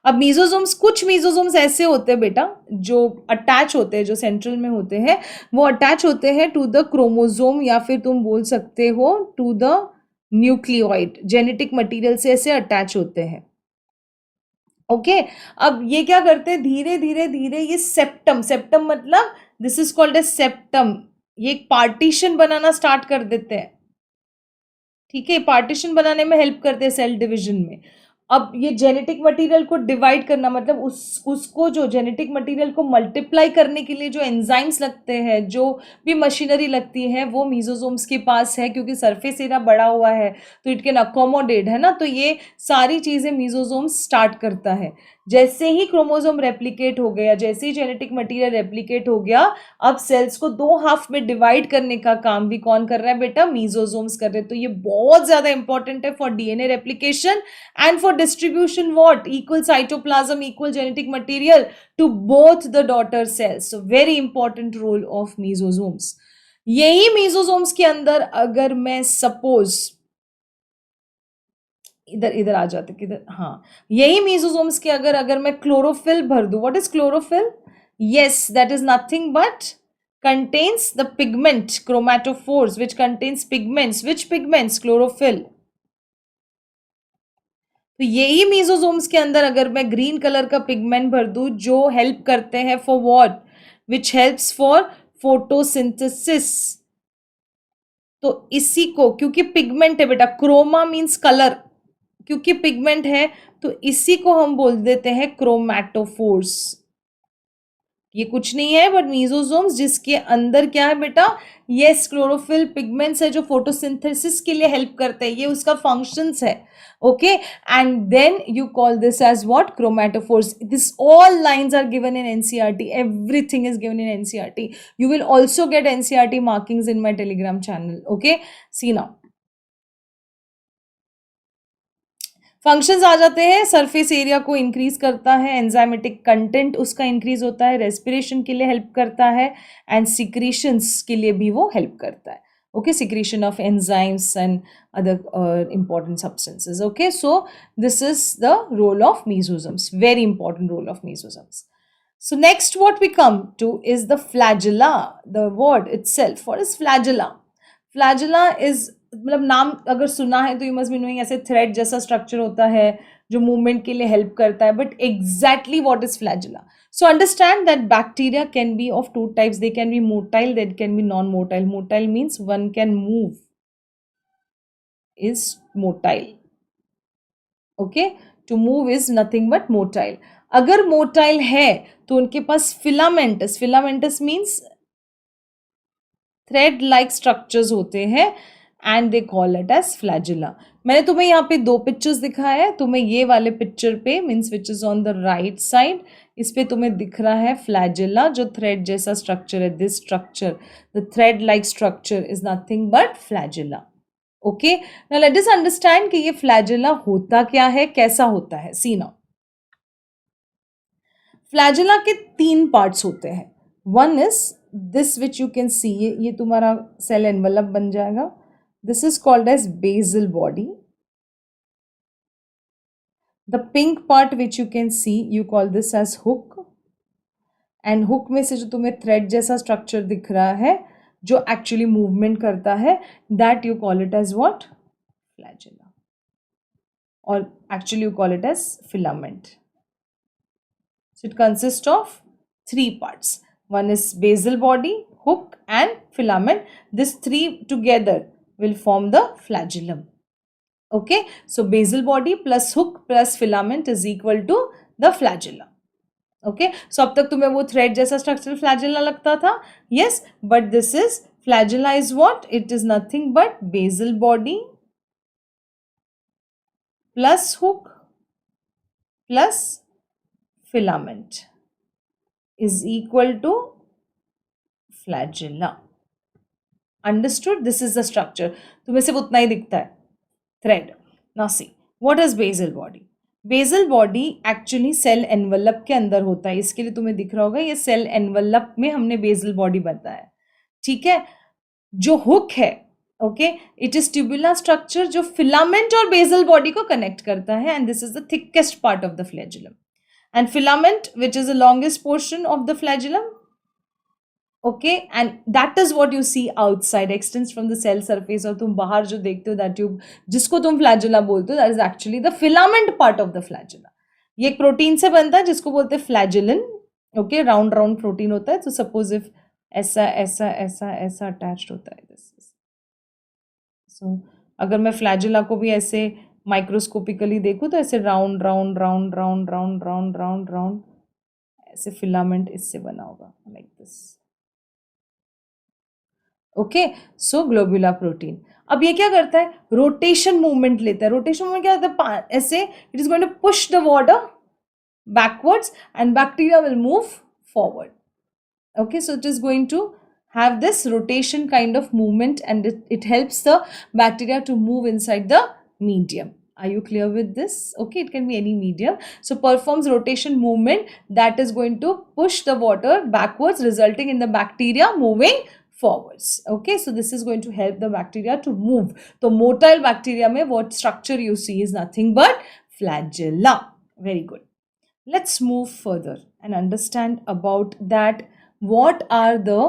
अब मीजोसोम्स, कुछ मीजोसोम्स ऐसे होते हैं बेटा जो अटैच होते हैं, जो सेंट्रल में होते हैं, वो अटैच होते हैं टू द क्रोमोसोम, या फिर तुम बोल सकते हो to the nucleoid, genetic material से ऐसे अटैच होते हैं। ओके, अब ये क्या करते हैं, धीरे धीरे धीरे ये सेप्टम, सेप्टम मतलब this is called a septum, ये एक पार्टीशन बनाना स्टार्ट कर देते हैं, ठीक है। पार्टीशन बनाने में हेल्प करते हैं सेल डिवीजन में। अब ये जेनेटिक मटेरियल को डिवाइड करना, मतलब उसको जो जेनेटिक मटेरियल को मल्टीप्लाई करने के लिए जो एंजाइम्स लगते हैं, जो भी मशीनरी लगती है, वो मीजोसोम्स के पास है, क्योंकि सरफेस एरिया बड़ा हुआ है तो इट कैन अकोमोडेट, है ना। तो ये सारी चीजें मीजोसोम्स स्टार्ट करता है। जैसे ही क्रोमोसोम रेप्लिकेट हो गया, जैसे ही जेनेटिक मटेरियल रेप्लिकेट हो गया, अब सेल्स को 2 हाफ में डिवाइड करने का काम भी कौन कर रहा है बेटा? मीजोसोम्स कर रहे हैं। तो ये बहुत ज्यादा इंपॉर्टेंट है for DNA replication and for distribution what? Equal cytoplasm, equal genetic material to both the daughter cells. So very important role of mesosomes. यही mesosomes के अंदर अगर मैं suppose इधर इधर आ जाते किधर, हाँ, यही mesosomes के अगर मैं chlorophyll भर दूं, what is chlorophyll? Yes, that is nothing but contains the pigment chromatophores, which contains pigments. Which pigments? Chlorophyll. तो यही मीजोसोम्स के अंदर अगर मैं ग्रीन कलर का पिगमेंट भर दूं, जो हेल्प करते हैं for what? Which helps for photosynthesis. तो इसी को, क्योंकि पिगमेंट है बेटा, क्रोमा मीन्स कलर, क्योंकि पिगमेंट है तो इसी को हम बोल देते हैं क्रोमैटोफोर्स। ये कुछ नहीं है बट मीजोसोम्स, जिसके अंदर क्या है बेटा? यस, क्लोरोफिल पिगमेंट्स है जो फोटोसिंथेसिस के लिए हेल्प करते हैं, ये उसका फंक्शंस है। Okay, and then you call this as what? Chromatophores. This all lines are given in NCERT, everything is given in NCERT. You will also get NCERT markings in my Telegram channel. Okay, see now functions आ जाते हैं। Surface area को increase करता है, enzymatic content उसका increase होता है, respiration के लिए हेल्प करता है, एंड सिक्रीशंस के लिए भी वो हेल्प करता है। Okay, secretion of enzymes and other important substances. Okay, so this is the role of mesosomes, very important role of mesosomes. So next what we come to is the flagella, the word itself. What is flagella? Flagella is, मतलब नाम अगर सुना है तो you must be knowing, ऐसे thread जैसा structure होता है जो मूवमेंट के लिए हेल्प करता है, but exactly what is flagella? So understand that bacteria can be of 2 types, they can be motile, they can be non motile. Motile means one can move, is motile. Okay, to move is nothing but motile. अगर motile है तो उनके पास filamentous, filamentous means thread like structures होते हैं, and they call it as flagella. मैंने तुम्हें यहाँ पे 2 पिक्चर्स दिखाया है। तुम्हें ये वाले पिक्चर पे, means which is on the right side, इस पे तुम्हें दिख रहा है फ्लैजिला, जो थ्रेड जैसा स्ट्रक्चर है। This structure, the thread like structure is nothing but flagella. Okay, now let us understand कि ये फ्लैजिला होता क्या है, कैसा होता है। सी नाउ, फ्लैजिला के 3 पार्ट्स होते हैं। One is this which you can see, ये तुम्हारा सेल एनवलप बन जाएगा। This is called as basal body. The pink part which you can see, you call this as hook. And hook में से जो तुम्हें थ्रेड जैसा स्ट्रक्चर दिख रहा है जो एक्चुअली मूवमेंट करता है, that you call it as what? Flagella, और actually you call it as filament. So it consists of three parts. One is basal body, hook and filament. These three together will form the flagellum. Okay, so basal body plus hook plus filament is equal to the flagella. Okay, so अब तक तुम्हें वो thread जैसा structure flagella लगता था? Yes, but this is flagella is what? It is nothing but basal body plus hook plus filament is equal to flagella. Understood? This is the structure. तुम्हें सिर्फ उतना ही दिखता है, thread. Now see, what is basal body? Basal body actually cell envelope के अंदर होता है. इसके लिए तुम्हें दिख रहा होगा ये सेल एनवलप में हमने बेसल बॉडी बताया. ठीक है. जो हुक है, okay, it is tubular structure जो फिलामेंट और बेसल बॉडी को कनेक्ट करता है, and this is the thickest part of the flagellum. And filament which is the longest portion of the flagellum. Okay, and that is what you see outside, extends from the cell surface. और तुम बाहर जो देखते हो that tube जिसको तुम flagella बोलते हो, that is actually the filament part of the flagella. ये एक प्रोटीन से बनता है जिसको बोलते हैं फ्लैजुलिन. ओके, राउंड राउंड प्रोटीन होता है. तो सपोज इफ ऐसा ऐसा ऐसा ऐसा अटैच्ड होता है दिस. सो अगर मैं फ्लैजुला को भी ऐसे माइक्रोस्कोपिकली देखूँ तो ऐसे round round round round round round round round ऐसे फिलामेंट इससे बना होगा like this. Okay, so globular protein. अब ये क्या करता है? रोटेशन मूवमेंट लेता है. रोटेशन मूवमेंट क्या होता है? ऐसे it is going to push the water backwards and bacteria will move forward. Okay, so it is going to have this rotation kind of movement, and it helps the bacteria to move inside the medium. Are you clear with this? Okay, it can be any medium. So performs rotation movement that is going to push the water backwards, resulting in the bacteria moving forwards. Okay, so this is going to help the bacteria to move. So motile bacteria mein what structure you see is nothing but flagella. Very good. Let's move further and understand about that. What are the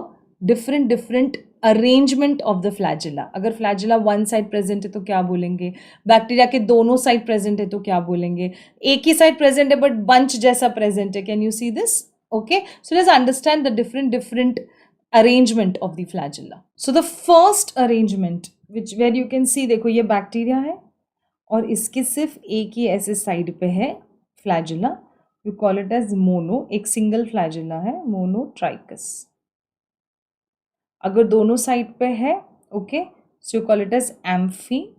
different arrangement of the flagella? अगर flagella one side present है तो क्या बोलेंगे? Bacteria के दोनों side present है तो क्या बोलेंगे? एक ही साइड प्रेजेंट है बट बंच जैसा प्रेजेंट है. Can you see this? Okay, so let's understand the different arrangement of the flagella. So the first arrangement which where you can see, देखो ये बैक्टीरिया है और इसके सिर्फ एक ही ऐसे साइड पे है flagella. You call it as mono. एक सिंगल फ्लैजिला है, मोनोट्राइकस. अगर दोनों साइड पे है, okay, so you call it as amphitrichous.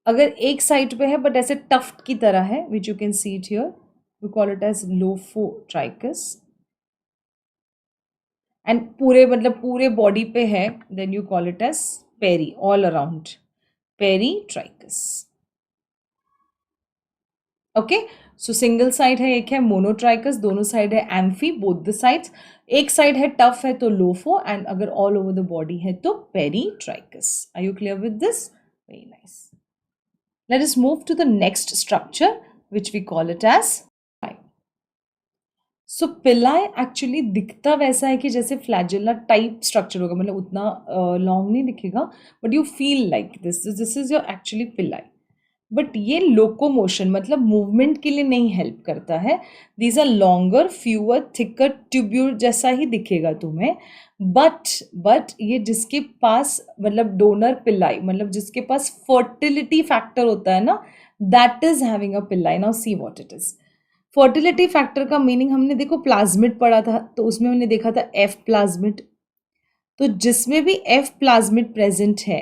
अगर एक साइड पे है बट ऐसे टफ्ट की तरह है, which you can see it here, you call it as lophotrichous. And पूरे मतलब पूरे बॉडी पे है, then you call it as peri, all around, peritrichous. Okay, so single side है, एक है मोनोट्राइकस, दोनों साइड है एम्फी, बोथ द साइड्स. एक साइड है टफ है तो लोफो, एंड अगर ऑल ओवर द बॉडी है तो peritrichous. Are you clear with this? Very nice. Let us move to the next structure which we call it as pili. So पिलाई actually दिखता वैसा है कि जैसे फ्लैजिला टाइप स्ट्रक्चर होगा, मतलब उतना लॉन्ग नहीं दिखेगा, but you feel like this is your actually pili. But ये लोकोमोशन मतलब मूवमेंट के लिए नहीं हेल्प करता है. These are longer, fewer, thicker tubule जैसा ही दिखेगा तुम्हें. बट ये जिसके पास मतलब डोनर पिलाई, मतलब जिसके पास फर्टिलिटी फैक्टर होता है ना, दैट इज हैविंग अ पिलाई. Now see what it is. Fertility factor का मीनिंग हमने देखो प्लाज्मिड पढ़ा था, तो उसमें हमने देखा था एफ प्लाज्मिड. तो जिसमें भी एफ प्लाज्मिड प्रेजेंट है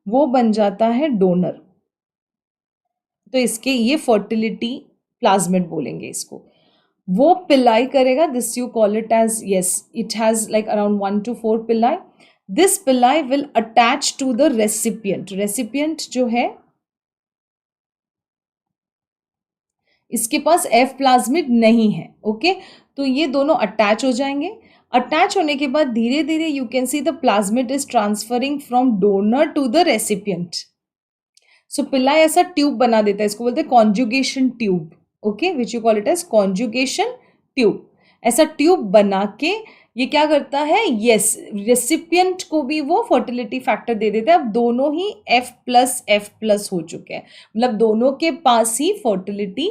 वो बन जाता है डोनर. तो इसके ये फर्टिलिटी प्लाज्मिड बोलेंगे इसको. वो पिलाई करेगा, this you call it as, yes, it has like around 1 to 4 pili. This pili will attach to the recipient. Recipient जो है इसके पास एफ प्लाज्मिड नहीं है. ओके, तो ये दोनों अटैच हो जाएंगे. अटैच होने के बाद धीरे धीरे you can see the plasmid is transferring from donor to the recipient. So pili ऐसा ट्यूब बना देता है, इसको बोलते हैं conjugation tube, okay, which you call it as conjugation tube. ऐसा ट्यूब बना के ये क्या करता है, यस, रेसिपिएंट को भी वो फर्टिलिटी फैक्टर दे देता है। अब दोनों ही F+F+ हो चुके हैं, मतलब दोनों के पास ही फर्टिलिटी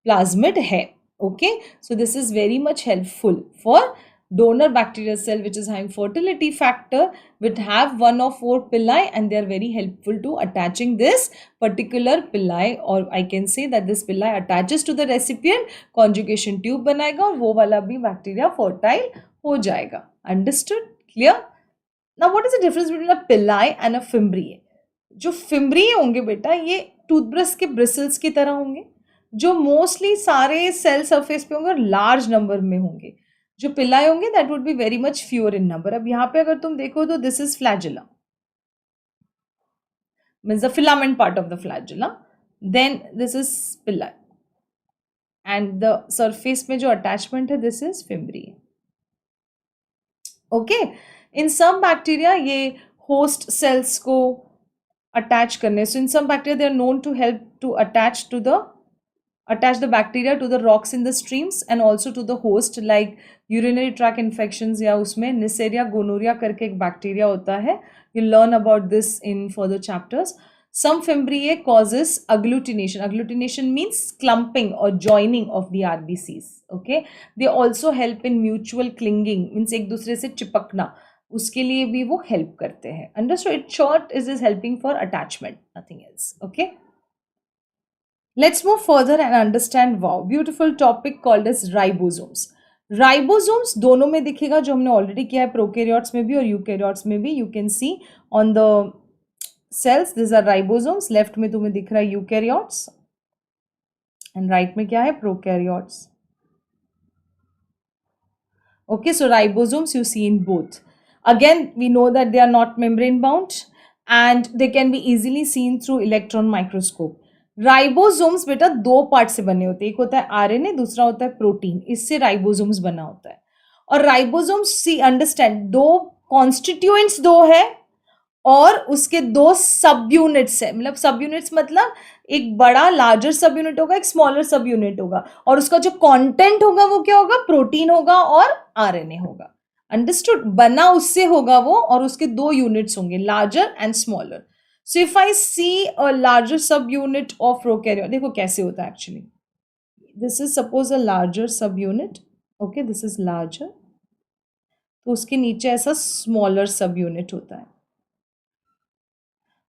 प्लाज्मिड है, okay. So this is very much helpful for donor bacterial cell which is having fertility factor would have one or four villi, and they are very helpful to attaching this particular villi, or I can say that this villi attaches to the recipient, conjugation tube बनाएगा और वो वाला भी bacteria fertile हो जाएगा। Understood? Clear? Now what is the difference between a villi and a fimbriae? जो fimbriae होंगे बेटा ये टूथब्रश के ब्रिसल्स की तरह होंगे, जो मोस्टली सारे सेल सरफेस पे होंगे और लार्ज नंबर में होंगे। जो पिल्लाई होंगे that would be very much fewer in number. अब यहाँ पे अगर तुम देखो तो this is flagella, means the filament part of the flagella, then this is pili, and the surface में जो अटैचमेंट है this is fimbriae, okay. In some bacteria ये होस्ट सेल्स को अटैच करने, so in some bacteria they are known to help to attach the bacteria to the rocks in the streams and also to the host, like urinary tract infections, या उसमें Neisseria gonorrhea करके एक bacteria होता है, you learn about this in further chapters. Some fimbriae causes agglutination means clumping or joining of the RBCs, okay. They also help in mutual clinging, means एक दूसरे से चिपकना, उसके लिए भी वो हेल्प करते हैं। Understood? It short is helping for attachment, nothing else, okay. Let's move further and understand wow beautiful topic called as ribosomes. Ribosomes दोनों में दिखेगा, जो हमने ऑलरेडी किया है प्रोकैरियोट्स में भी और यूकैरियोट्स में भी। You can see on the cells this are ribosomes. Left में तुम्हें दिख रहा है यूकैरियोट्स एंड राइट में क्या है, prokaryotes, okay. So ribosomes you see in both. Again we know that they are not membrane bound and they can be easily seen through electron microscope. Ribosomes बेटा दो पार्ट से बने होते हैं, एक होता है आरएनए, दूसरा होता है प्रोटीन, इससे राइबोसोम्स बना होता है। और राइबोसोम्स सी अंडरस्टैंड, दो कॉन्स्टिट्यूएंट्स दो है और उसके दो सब यूनिट्स है, मतलब सब यूनिट्स मतलब एक बड़ा लार्जर सब यूनिट होगा, एक स्मॉलर सब यूनिट होगा, और उसका जो कंटेंट होगा वो क्या होगा, प्रोटीन होगा और आरएनए होगा। अंडरस्टूड? बना उससे होगा वो, और उसके दो यूनिट्स होंगे, larger and smaller. So if I see a larger subunit of prokaryote, देखो कैसे होता है actually. This is suppose a larger subunit, okay, this is larger, तो उसके नीचे ऐसा स्मॉलर सब यूनिट होता है,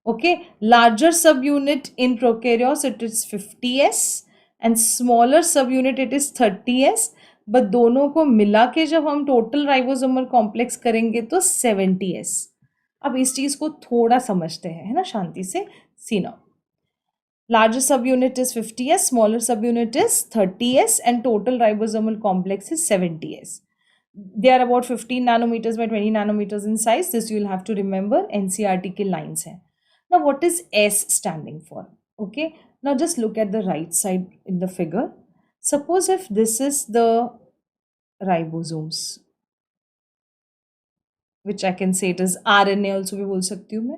okay. Larger subunit in prokaryotes it is 50s and smaller subunit it is 30s, but दोनों को मिला के जब हम टोटल राइबोसोमल कॉम्प्लेक्स करेंगे तो 70s। अब इस चीज को थोड़ा समझते हैं, है ना, शांति से। सी now, larger subunit is 50s, smaller subunit is 30s, and total ribosomal complex is 70s. They are about 15 nanometers by 20 nanometers in size. This you will have to remember, NCERT के lines हैं। Now what is S standing for? Okay, now just look at the right side in the figure. Suppose if this is the ribosomes, which I can say it is RNA also भी बोल सकती हूँ मैं।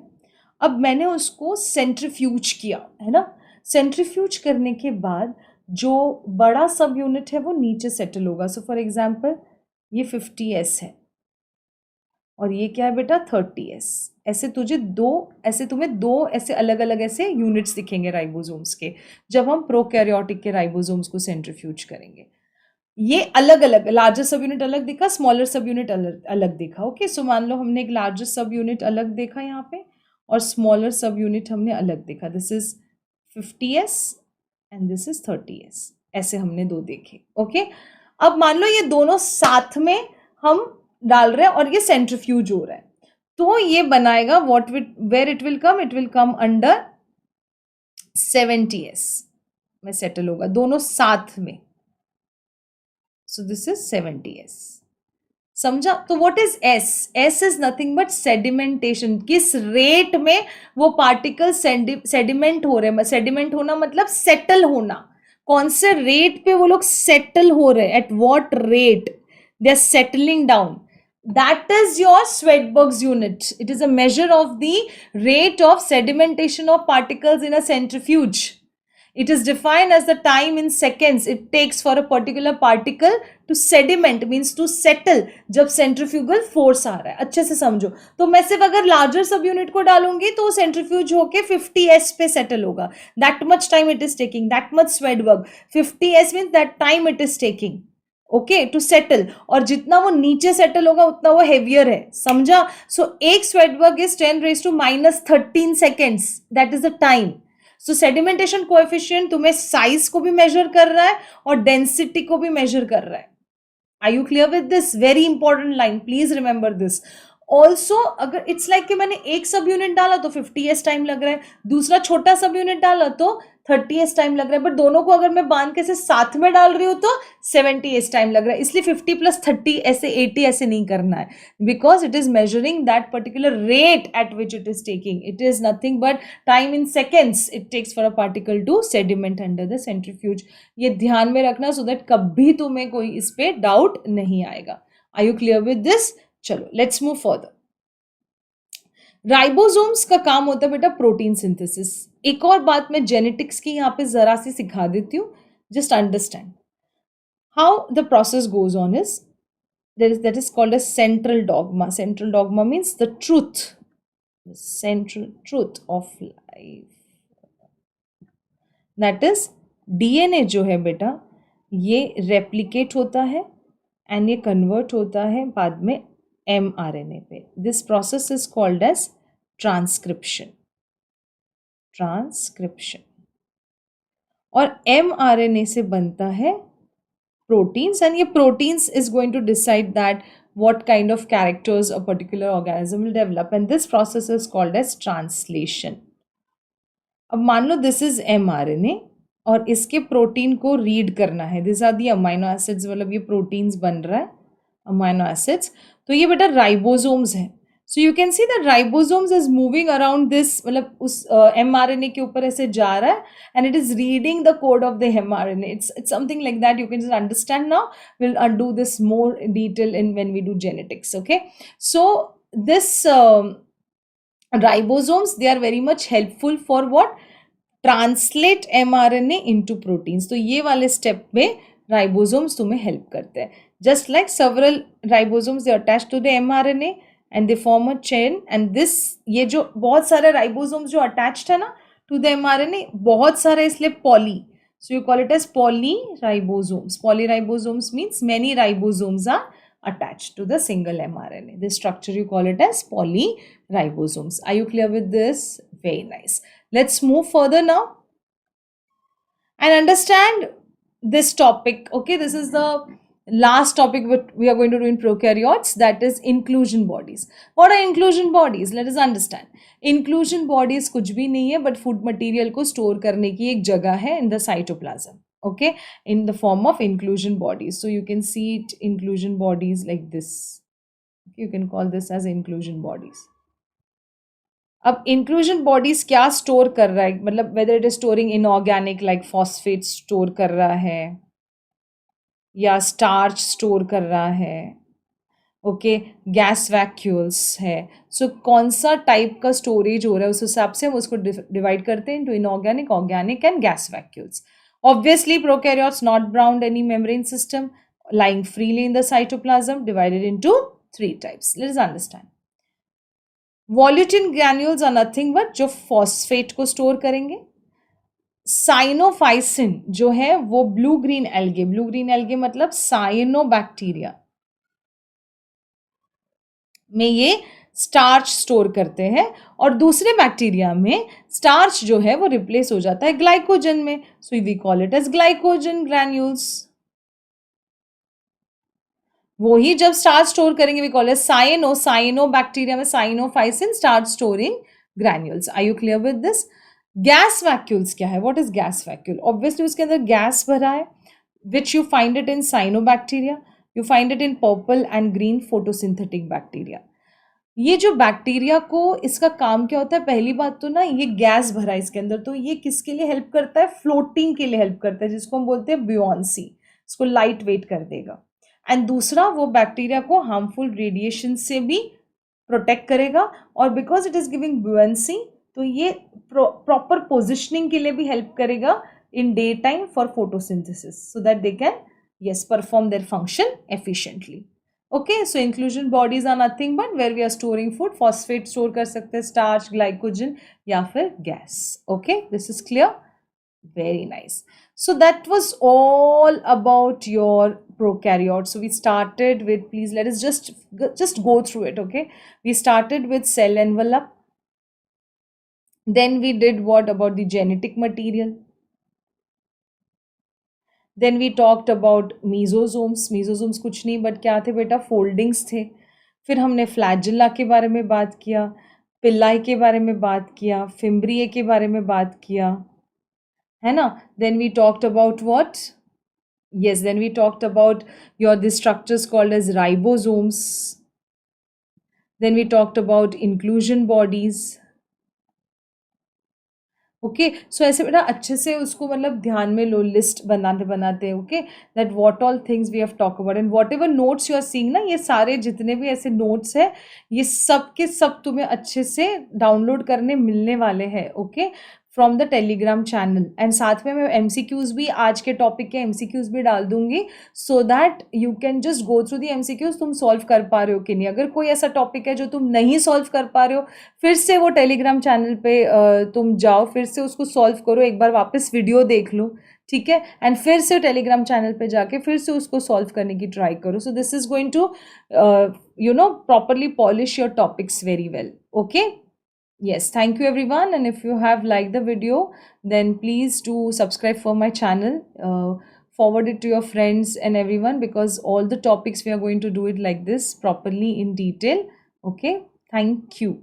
अब मैंने उसको centrifuge किया, है ना। सेंट्रीफ्यूज करने के बाद जो बड़ा सब यूनिट है वो नीचे सेटल होगा। सो फॉर एग्जाम्पल ये 50s है और ये क्या है बेटा 30s। ऐसे तुम्हें दो ऐसे अलग अलग ऐसे यूनिट्स दिखेंगे राइबोसोम्स के, जब हम प्रोकैरियोटिक के राइबोसोम्स को सेंट्रीफ्यूज करेंगे। ये अलग अलग, लार्जर सब यूनिट अलग दिखा, स्मॉलर सब यूनिट अलग दिखा, ओके। सो मान लो हमने एक लार्जर सब यूनिट अलग देखा यहाँ पे और स्मॉलर सब यूनिट हमने अलग देखा। This is 50s and this is 30s, ऐसे हमने दो देखे, ओके। अब मान लो ये दोनों साथ में हम डाल रहे हैं और ये सेंट्रीफ्यूज हो रहा है, तो ये बनाएगा where it will come under 70s में सेटल होगा, दोनों साथ में। सो दिस इज 70s, समझा? तो what is S? S is nothing but sedimentation. किस रेट में वो पार्टिकल सेडिमेंट हो रहे हैं, सेडिमेंट होना मतलब सेटल होना, कौन से रेट पे वो लोग सेटल हो रहे हैं, at what rate they are settling down. That is your Swedberg's unit. It is a measure of the rate of sedimentation of particles in a centrifuge. It is defined as the time in seconds it takes for a particular particle to sediment, means to settle, जब centrifugal force आ रहा है. अच्छे से समझो. तो मैं सिर्फ अगर larger subunit को डालूंगी तो centrifuge होके 50s पे settle होगा. That much time it is taking. That much Swedberg. 50s means that time it is taking. Okay to settle. और जितना वो नीचे सेटल होगा उतना वो हेवियर है. समझा? सो एक Svedberg is 10⁻⁻13 seconds. That is the time. So sedimentation coefficient तुम्हें साइज को भी मेजर कर रहा है और डेंसिटी को भी मेजर कर रहा है. Are you clear with this? Very important line, please remember this. Also अगर इट्स लाइक कि मैंने एक सब यूनिट डाला तो 50s टाइम लग रहा है, दूसरा छोटा सब यूनिट डाला तो 30s टाइम लग रहा है, बट दोनों को अगर मैं बांध के से साथ में डाल रही हूँ तो 70s टाइम लग रहा है. इसलिए 50 + 30 ऐसे 80 ऐसे नहीं करना है, because it is measuring that particular rate at which it is taking. It is nothing but time in seconds it takes for a particle to sediment under the centrifuge. ये ध्यान में रखना सो दैट कभी तुम्हें कोई इस पे doubt नहीं आएगा. Are you clear with this? चलो लेट्स मूव फर्दर. राइबोसोम्स का काम होता है बेटा प्रोटीन सिंथेसिस. एक और बात मैं जेनेटिक्स की यहाँ पे जरा सी सिखा देती हूँ. Just understand how the process goes on is that is called as central dogma. Central dogma means the truth, the central truth of life. That is DNA जो है बेटा ये रेप्लिकेट होता है एंड ये कन्वर्ट होता है बाद में mRNA पे. This process is called as transcription. Transcription. और mRNA से बनता है proteins, and ये proteins is going to decide that what kind of characters a particular organism will develop, and this process is called as translation. अब मान लो this is mRNA और इसके protein को रीड करना है. This are the amino acids, मतलब ये proteins बन रहा है अमाइनो एसिड्स. तो ये बेटा राइबोसोम्स है. So you can see that ribosomes is moving around this, मतलब उस mRNA के ऊपर ऐसे जा रहा है and it is reading the code of the mRNA. It's something like that. You can just understand now. Will do this more detail in when we do genetics. Okay, so this ribosomes, they are very much helpful for what? Translate mRNA into proteins. तो ये वाले step में ribosomes तुम्हें help करते हैं. Just like several ribosomes they attach to the mRNA and they form a chain, and this ये जो बहुत सारे राइबोसोम्स जो अटैच्ड है ना टू द mRNA, बहुत सारे, इसलिए poly. So you call it as polyribosomes. Polyribosomes means many ribosomes are attached to the single mRNA. This structure you call it as polyribosomes. Are you clear with this? Very nice. Let's move further now and understand this topic. Okay, this is the last topic what we are going to do in prokaryotes, that is inclusion bodies. What are inclusion bodies? Let us understand. Inclusion bodies कुछ भी नहीं है but food material को store करने की एक जगह है in the cytoplasm. Okay, in the form of inclusion bodies. So you can see it, inclusion bodies like this. You can call this as inclusion bodies. अब इंक्लूजन बॉडीज क्या store कर रहा है, मतलब whether it is storing inorganic like phosphate store कर रहा है या स्टार्च स्टोर कर रहा है. ओके, गैस वैक्यूल्स है. सो कौन सा टाइप का स्टोरेज हो रहा है उस हिसाब से हम उसको डिवाइड करते हैं into inorganic, organic and gas vacuoles. Obviously prokaryotes not bound any membrane system, lying freely in the cytoplasm, divided into 3 types. Let us understand. Volutin granules are nothing but जो फॉस्फेट को store करेंगे. Cyanophycin जो है वो blue green algae, blue green algae मतलब cyanobacteria में ये starch store करते हैं और दूसरे बैक्टीरिया में स्टार्च जो है वो रिप्लेस हो जाता है ग्लाइकोजन में. So we call it as glycogen granules. वो ही जब स्टार्च स्टोर करेंगे we call it cyano bacteria में cyanophycin starch storing granules. Are you clear with this? Gas vacuoles क्या है? What is gas vacuole? Obviously उसके अंदर गैस भरा है which you find it in cyanobacteria, you find it in purple and green photosynthetic bacteria. ये जो bacteria को इसका काम क्या होता है? पहली बात तो ना ये गैस भरा है इसके अंदर, तो ये किसके लिए हेल्प करता है? फ्लोटिंग के लिए हेल्प करता है, जिसको हम बोलते हैं ब्यूऑन्सी. इसको लाइट वेट कर देगा. एंड दूसरा वो बैक्टीरिया को हार्मफुल रेडिएशन से भी प्रोटेक्ट करेगा, और बिकॉज इट इज गिविंग बुएंसी तो ये प्रॉपर पोजिशनिंग के लिए भी हेल्प करेगा in day time for photosynthesis, so that they can yes perform their function efficiently. Okay, so inclusion bodies are nothing but where we are storing food. Phosphate store कर सकते हैं, starch, glycogen या फिर gas. Okay, this is clear. Very nice. So that was all about your prokaryotes. So we started with, please let us just go through it. Okay, we started with cell envelope. Then we did what about the genetic material. Then we talked about mesosomes. Mesosomes कुछ नहीं but क्या थे बेटा, foldings थे. फिर हमने flagella के बारे में बात किया, पिल्लाई के बारे में बात किया, फिम्ब्रिए के बारे में बात किया, है ना. Then we talked about what, yes, then we talked about your the structures called as ribosomes. Then we talked about inclusion bodies. Okay, so ऐसे बेटा अच्छे से उसको मतलब ध्यान में लो, लिस्ट बनाते बनाते. Okay, that what all things we have talk about and whatever notes you are seeing ना, ये सारे जितने भी ऐसे नोट्स है ये सब के सब तुम्हें अच्छे से डाउनलोड करने मिलने वाले हैं. Okay, from the Telegram channel. And साथ में मैं एमसीक्यूज भी, आज के टॉपिक के एमसीक्यूज भी डाल दूंगी, so that you can just go through the MCQs. तुम सॉल्व कर पा रहे हो कि नहीं. अगर कोई ऐसा टॉपिक है जो तुम नहीं सॉल्व कर पा रहे हो, फिर से वो टेलीग्राम चैनल पे तुम जाओ, फिर से उसको सॉल्व करो, एक बार वापस वीडियो देख लो, ठीक है, एंड फिर से टेलीग्राम चैनल पे जाके फिर से उसको सॉल्व करने की ट्राई करो. So this is going to properly polish your topics very well. Okay, yes, thank you everyone, and if you have liked the video then please do subscribe for my channel, forward it to your friends and everyone, because all the topics we are going to do it like this properly in detail. Okay, thank you.